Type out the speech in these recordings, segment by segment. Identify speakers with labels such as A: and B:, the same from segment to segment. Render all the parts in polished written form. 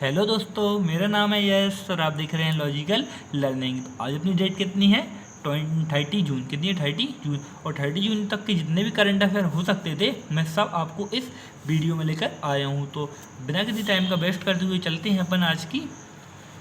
A: Hello दोस्तों, मेरा नाम है यश और आप देख रहे हैं लॉजिकल लर्निंग। आज अपनी डेट कितनी है? 30 जून। कितनी है? 30 जून। और 30 जून तक के जितने भी करंट अफेयर हो सकते थे मैं सब आपको इस वीडियो में लेकर आया हूँ। तो बिना किसी टाइम का वेस्ट करते हुए चलते हैं अपन आज की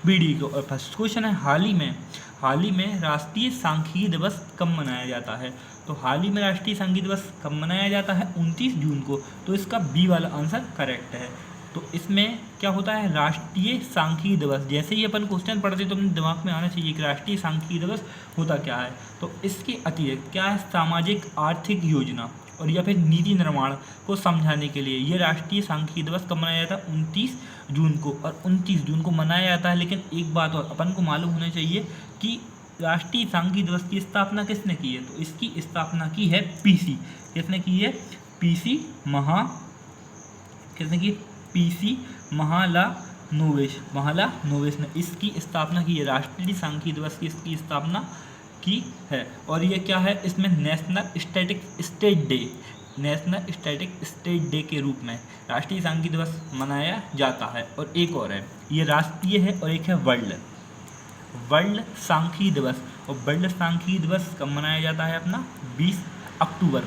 A: वीडियो को। और फर्स्ट क्वेश्चन है, हाल ही में राष्ट्रीय सांख्यिकी दिवस कब मनाया जाता है? तो हाल ही में राष्ट्रीय सांख्यिकी दिवस कब मनाया जाता है? 29 जून को। तो इसका बी वाला आंसर करेक्ट है। तो इसमें क्या होता है? राष्ट्रीय सांख्यिकी दिवस। जैसे ही अपन क्वेश्चन पढ़ते तो अपने दिमाग में आना चाहिए कि राष्ट्रीय सांख्यिकी दिवस होता क्या है। तो इसके अतिरिक्त क्या है? सामाजिक आर्थिक योजना और या फिर नीति निर्माण को समझाने के लिए ये राष्ट्रीय सांख्यिकी दिवस कब मनाया जाता है? 29 जून को। और 29 जून को मनाया जाता है। लेकिन एक बात और अपन को मालूम होना चाहिए कि राष्ट्रीय सांख्यिकी दिवस की स्थापना किसने की है? तो इसकी स्थापना की है पीसी। किसने की है? पीसी महालानोबिस ने इसकी स्थापना की है। राष्ट्रीय सांख्यिकी दिवस की इसकी स्थापना की है। और ये क्या है? इसमें नेशनल स्टैटिक स्टेट डे के रूप में राष्ट्रीय सांख्यिकी दिवस मनाया जाता है। और एक और है, ये राष्ट्रीय है और एक है वर्ल्ड सांख्यिकी दिवस। और वर्ल्ड सांख्यिकी दिवस कब मनाया जाता है? अपना 20 अक्टूबर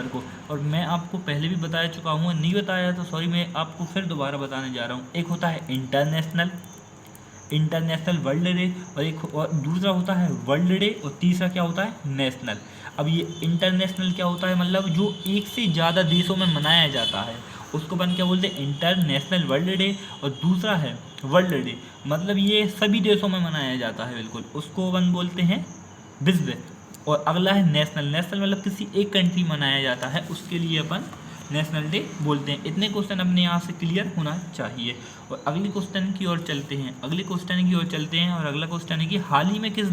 A: को। और मैं आपको पहले भी बताया चुका हूँ, नहीं बताया तो सॉरी, मैं आपको फिर दोबारा बताने जा रहा हूँ। एक होता है इंटरनेशनल वर्ल्ड डे, और दूसरा होता है वर्ल्ड डे, और तीसरा क्या होता है? नेशनल। अब ये इंटरनेशनल क्या होता है? मतलब जो एक से ज़्यादा देशों में मनाया जाता है उसको अपन क्या बोलते हैं? International world day. और दूसरा है वर्ल्ड डे, मतलब ये सभी देशों में मनाया जाता है बिल्कुल, उसको अपन बोलते हैं विश्व। और अगला है नेशनल मतलब किसी एक कंट्री मनाया जाता है, उसके लिए अपन नेशनल डे बोलते हैं। इतने क्वेश्चन अपने यहाँ से क्लियर होना चाहिए। और अगले क्वेश्चन की ओर चलते हैं। और अगला क्वेश्चन है कि हाल ही में किस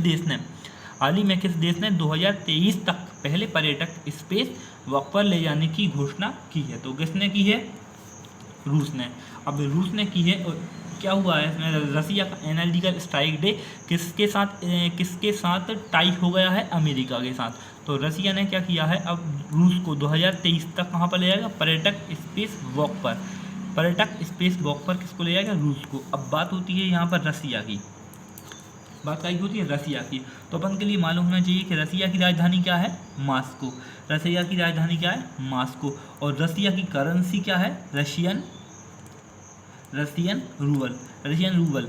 A: देश ने 2023 तक पहले पर्यटक स्पेस वॉक पर ले जाने की घोषणा की है? तो किसने की है? रूस ने। अब रूस ने की है। और क्या हुआ है इसमें? रसिया का एनालिटिकल स्ट्राइक डे किसके साथ टाई हो गया है? अमेरिका के साथ। तो रसिया ने क्या किया है? अब रूस को 2023 तक कहाँ पर ले जाएगा? पर्यटक स्पेस वॉक पर किसको ले जाएगा? रूस को। अब बात होती है यहाँ पर रसिया की। तो अपन के लिए मालूम होना चाहिए कि रसिया की राजधानी क्या है? मास्को। और रसिया की करेंसी क्या है? रशियन रूबल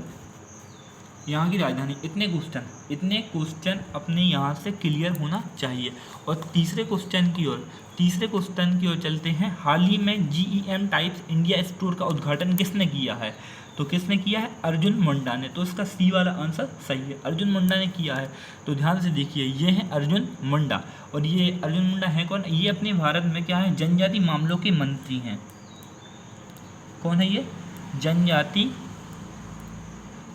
A: यहाँ की राजधानी। इतने क्वेश्चन अपने यहाँ से क्लियर होना चाहिए। और तीसरे क्वेश्चन की ओर चलते हैं। हाल ही में GEM टाइप्स इंडिया स्टोर का उद्घाटन किसने किया है? तो किसने किया है? अर्जुन मुंडा ने। तो इसका सी वाला आंसर सही है, अर्जुन मुंडा ने किया है। तो ध्यान से देखिए, ये है अर्जुन मुंडा। और ये अर्जुन मुंडा है कौन? ये अपने भारत में क्या है? जनजाति मामलों के मंत्री हैं। कौन है ये?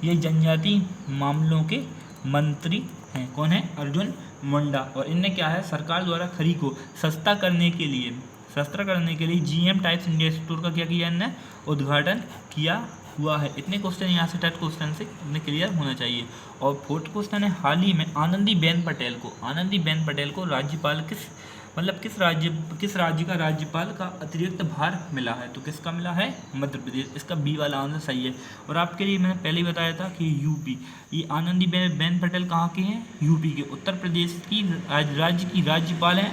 A: जनजाति मामलों के मंत्री हैं। कौन है? अर्जुन मुंडा। और इनने क्या है? सरकार द्वारा खरी को सस्ता करने के लिए GEM टाइप्स इंडिया स्टोर का क्या किया? इनने उद्घाटन किया हुआ है। इतने क्वेश्चन यहाँ से थर्ड क्वेश्चन से इतने क्लियर होना चाहिए। और फोर्थ क्वेश्चन है, हाल ही में आनंदीबेन पटेल को राज्यपाल किस राज्य का राज्यपाल का अतिरिक्त भार मिला है? तो किसका मिला है? मध्य प्रदेश। इसका बी वाला आंसर सही है। और आपके लिए मैंने पहले ही बताया था कि यूपी, ये आनंदीबेन पटेल कहाँ के हैं? यूपी के। उत्तर प्रदेश की राज्य की राज्यपाल हैं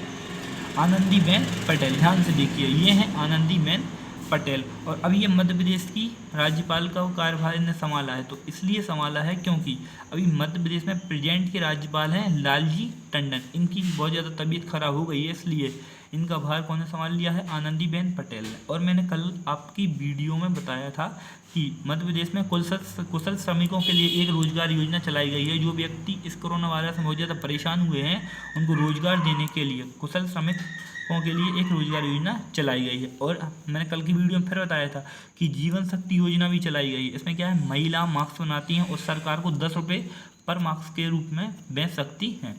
A: आनंदीबेन पटेल। ध्यान से देखिए, ये हैं आनंदीबेन पटेल। और अभी ये मध्य प्रदेश की राज्यपाल का कार्यभार इन्हें संभाला है। तो इसलिए संभाला है क्योंकि अभी मध्य प्रदेश में प्रेजेंट के राज्यपाल हैं लालजी टंडन। इनकी बहुत ज़्यादा तबीयत खराब हो गई है, इसलिए इनका भार कौन ने संभाल लिया है? आनंदीबेन पटेल ने। और मैंने कल आपकी वीडियो में बताया था कि मध्य प्रदेश में कुशल श्रमिकों के लिए एक रोजगार योजना चलाई गई है। जो व्यक्ति इस कोरोना वायरस में बहुत ज़्यादा परेशान हुए हैं उनको रोजगार देने के लिए कुशल श्रमिकों के लिए एक रोजगार योजना चलाई गई है। और मैंने कल की वीडियो में फिर बताया था कि जीवन शक्ति योजना भी चलाई गई है। इसमें क्या है? महिला मास्क बनाती हैं और सरकार को 10 रुपये पर मास्क के रूप में बेच सकती हैं।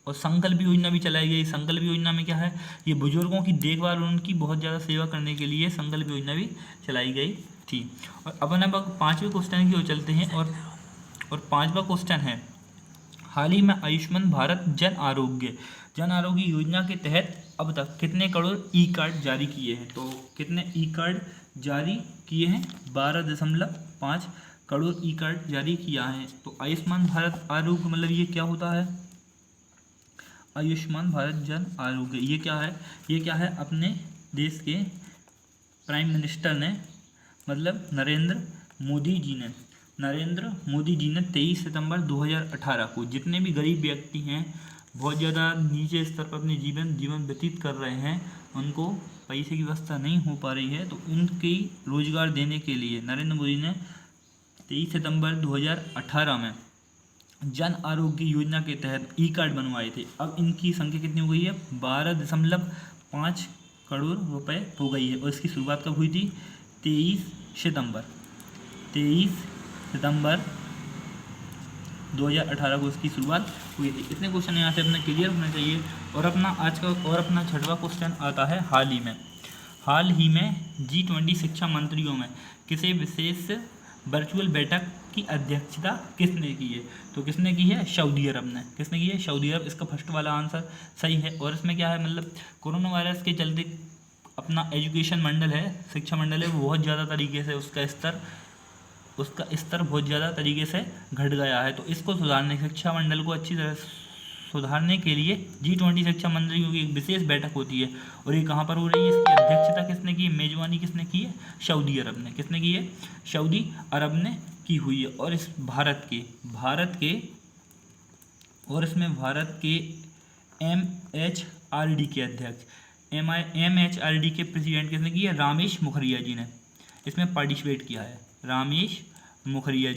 A: और संकल्प योजना भी चलाई गई। संकल्प योजना में क्या है? ये बुजुर्गों की देखभाल और उनकी बहुत ज़्यादा सेवा करने के लिए संकल्प योजना भी चलाई गई थी। और अपन अब पाँचवें क्वेश्चन की ओर चलते हैं। और पाँचवा क्वेश्चन है, हाल ही में आयुष्मान भारत जन आरोग्य योजना के तहत अब तक कितने करोड़ ई कार्ड जारी किए हैं? तो कितने ई कार्ड जारी किए हैं? 12.5 करोड़ ई कार्ड जारी किया है। तो आयुष्मान भारत आरोग्य मतलब ये क्या होता है? आयुष्मान भारत जन आरोग्य ये क्या है? ये क्या है? अपने देश के प्राइम मिनिस्टर ने मतलब नरेंद्र मोदी जी ने 23 सितंबर 2018 को जितने भी गरीब व्यक्ति हैं, बहुत ज़्यादा नीचे स्तर पर अपने जीवन व्यतीत कर रहे हैं, उनको पैसे की व्यवस्था नहीं हो पा रही है, तो उनकी रोजगार देने के लिए नरेंद्र मोदी ने 23 सितंबर 2018 में जन आरोग्य योजना के तहत ई कार्ड बनवाए थे। अब इनकी संख्या कितनी हो गई है? 12.5 करोड़ रुपए हो गई है। और इसकी शुरुआत कब हुई थी? 23 सितंबर 2018 को इसकी शुरुआत हुई थी। इतने क्वेश्चन यहाँ से अपने क्लियर होने चाहिए। और अपना आज का अपना 6वां क्वेश्चन आता है हाल ही में G20 शिक्षा मंत्रियों में किसी विशेष वर्चुअल बैठक की अध्यक्षता किसने की है? तो किसने की है? सऊदी अरब ने। किसने की है? सऊदी अरब। इसका फर्स्ट वाला आंसर सही है। और इसमें क्या है मतलब कोरोना वायरस के चलते अपना एजुकेशन मंडल है, शिक्षा मंडल है, वो बहुत ज़्यादा तरीके से उसका स्तर बहुत ज़्यादा तरीके से घट गया है। तो इसको सुधारने, शिक्षा मंडल को अच्छी तरह सुधारने के लिए G20 शिक्षा मंत्रियों की एक विशेष बैठक होती है। और ये कहाँ पर हो रही है? इसकी अध्यक्षता किसने की है? मेजबानी किसने की है? सऊदी अरब ने। किसने की है? सऊदी अरब ने की हुई है। और इस भारत के MHRD के अध्यक्ष MHRD के प्रेसिडेंट किसने की है? रामेश मुखर्जिया जी ने इसमें पार्टिसिपेट किया है। रामेश मुखर्जिया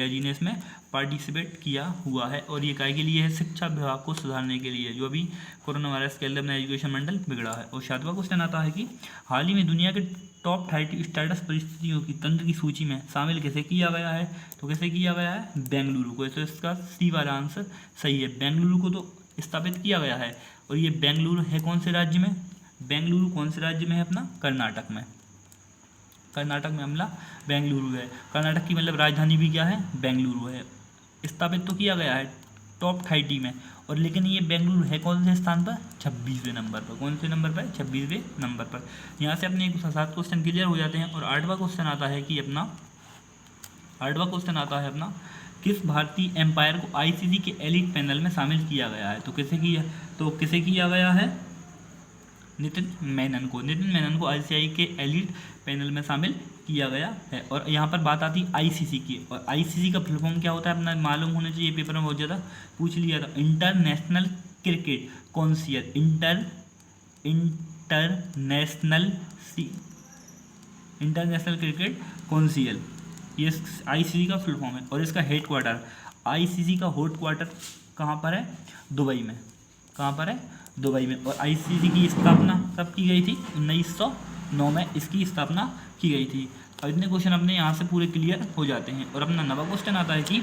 A: जी ने इसमें पार्टिसिपेट किया हुआ है। और ये काय के लिए है? शिक्षा विभाग को सुधारने के लिए, जो अभी कोरोना वायरस के अंदर अपना एजुकेशन मंडल बिगड़ा है। और 7वां क्वेश्चन आता है कि हाल ही में दुनिया के टॉप 30 स्टार्टअप परिस्थितियों की तंत्र की सूची में शामिल किसे किया गया है? तो किसे किया गया है? बेंगलुरु को। तो इसका सी वाला आंसर सही है। बेंगलुरु को तो स्थापित किया गया है। और ये बेंगलुरु है कौन से राज्य में? बेंगलुरु कौन से राज्य में है? अपना कर्नाटक में हमला बेंगलुरु है। कर्नाटक की मतलब राजधानी भी क्या है? बेंगलुरु है। स्थापित तो किया गया है टॉप 30 में। और लेकिन ये बेंगलुरु है कौन से स्थान पर? 26वें नंबर पर। कौन से नंबर पर? 26वें नंबर पर। यहाँ से अपने 7 क्वेश्चन क्लियर हो जाते हैं। और 8वां क्वेश्चन आता है अपना किस भारतीय एम्पायर को ICC के एलिट पैनल में शामिल किया गया है? तो किसे किया गया है? नितिन मेनन को ICC के एलिट पैनल में शामिल किया गया है। और यहाँ पर बात आती है ICC की। और ICC का फुल फॉर्म क्या होता है? अपना मालूम होना चाहिए, पेपर में बहुत ज़्यादा पूछ लिया था। इंटरनेशनल क्रिकेट काउंसिल, ये ICC का फुल फॉर्म है। और इसका हेडक्वार्टर, ICC का हेडक्वार्टर कहाँ पर है? दुबई में। कहाँ पर है? दुबई में। और ICC की स्थापना कब की गई थी? 1909 में इसकी स्थापना की गई थी। और इतने क्वेश्चन अपने यहाँ से पूरे क्लियर हो जाते हैं। और अपना 9वां क्वेश्चन आता है कि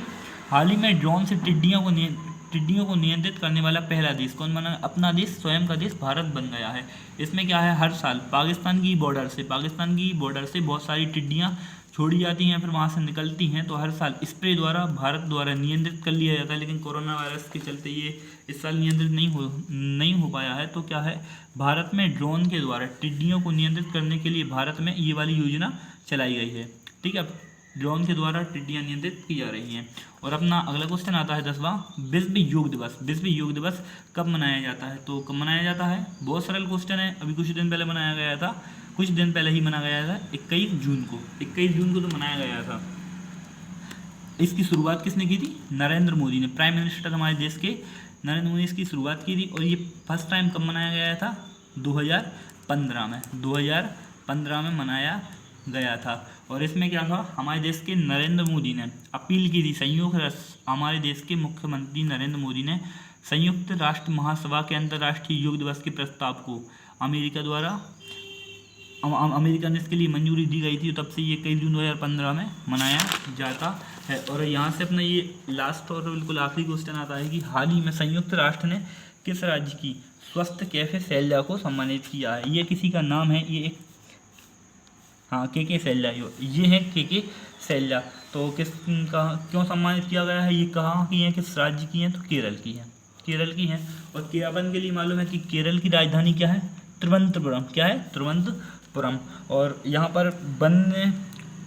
A: हाल ही में ड्रोन से टिड्डियों को नियंत्रित करने वाला पहला देश कौन बना? अपना देश, स्वयं का देश भारत बन गया है। इसमें क्या है? हर साल पाकिस्तान की बॉर्डर से बहुत सारी टिड्डियाँ छोड़ी जाती हैं, फिर वहाँ से निकलती हैं। तो हर साल स्प्रे द्वारा भारत द्वारा नियंत्रित कर लिया जाता है। लेकिन कोरोना वायरस के चलते ये इस साल नियंत्रित नहीं हो पाया है। तो क्या है? भारत में ड्रोन के द्वारा टिड्डियों को नियंत्रित करने के लिए भारत में ये वाली योजना चलाई गई है। ठीक है, ड्रोन के द्वारा टिड्डियाँ नियंत्रित की जा रही हैं। और अपना अगला क्वेश्चन आता है 10वां, विश्व योग दिवस कब मनाया जाता है? तो कब मनाया जाता है? बहुत सरल क्वेश्चन है। अभी कुछ दिन पहले मनाया गया था, कुछ दिन पहले ही मनाया गया था, 21 जून को तो मनाया गया था। इसकी शुरुआत किसने की थी? नरेंद्र मोदी ने, प्राइम मिनिस्टर हमारे देश के नरेंद्र मोदी इसकी शुरुआत की थी। और ये फर्स्ट टाइम कब मनाया गया था? 2015 में मनाया गया था। और इसमें क्या था? हमारे देश के नरेंद्र मोदी ने अपील की थी, हमारे देश के मुख्यमंत्री नरेंद्र मोदी ने संयुक्त राष्ट्र महासभा के अंतर्राष्ट्रीय योग दिवस के प्रस्ताव को अमेरिका ने इसके लिए मंजूरी दी गई थी। तब से ये 21 जून 2015 में मनाया जाता है। और यहाँ से अपना ये लास्ट और बिल्कुल आखिरी क्वेश्चन आता है कि हाल ही में संयुक्त राष्ट्र ने किस राज्य की स्वस्थ कैफे शैलजा को सम्मानित किया है? ये किसी का नाम है, ये एक के शैलजा, ये है के शैलजा। तो क्यों सम्मानित किया गया है? ये कहाँ की है, किस राज्य की है? तो केरल की है। केरल की हैं। और कि अपन के लिए मालूम है कि केरल की राजधानी क्या है, तिरुवनंतपुरम। क्या है, तिरुवनंतपुरम। और यहाँ पर वन्य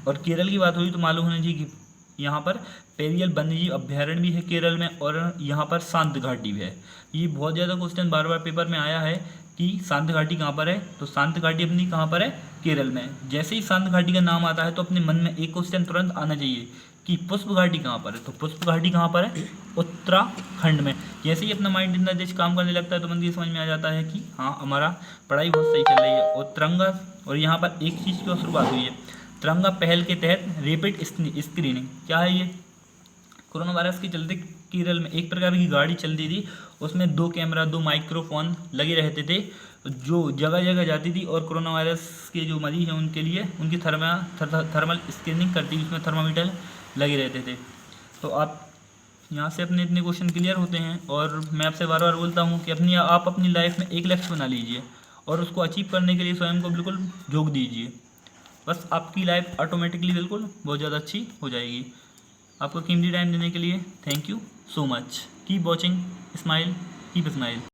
A: और केरल की बात हुई तो मालूम होना चाहिए कि यहाँ पर पेरियल वन्यजीव अभ्यारण्य भी है केरल में, और यहाँ पर शांत घाटी भी है। ये बहुत ज़्यादा क्वेश्चन बार बार पेपर में आया है कि शांत घाटी कहाँ पर है, तो शांत घाटी अपनी कहाँ पर है, केरल में। जैसे ही शांत घाटी का नाम आता है तो अपने मन में एक क्वेश्चन तुरंत आना चाहिए कि पुष्प घाटी कहाँ पर है, तो पुष्प घाटी कहाँ पर है, उत्तराखंड में। जैसे ही अपना माइंड इतना देश काम करने लगता है तो मन की समझ में आ जाता है कि हाँ हमारा पढ़ाई बहुत सही चल रही है। और तिरंगा, और यहाँ पर एक चीज़ की शुरुआत हुई है, तिरंगा पहल के तहत रैपिड स्क्रीनिंग। क्या है ये, कोरोना वायरस के चलते केरल में एक प्रकार की गाड़ी चलती थी, उसमें 2 कैमरा 2 माइक्रोफोन लगे रहते थे, जो जगह जगह जाती थी और कोरोना वायरस के जो मरीज हैं उनके लिए उनकी थर्मल स्क्रीनिंग करती थी, उसमें थर्मामीटर लगे रहते थे। तो आप यहाँ से अपने इतने क्वेश्चन क्लियर होते हैं। और मैं आपसे बार बार बोलता हूँ कि आप अपनी लाइफ में एक लक्ष्य बना लीजिए और उसको अचीव करने के लिए स्वयं को बिल्कुल झोंक दीजिए, बस आपकी लाइफ ऑटोमेटिकली बिल्कुल बहुत ज़्यादा अच्छी हो जाएगी। आपको कीमती टाइम देने के लिए thank you so much. Keep watching, smile, keep smile.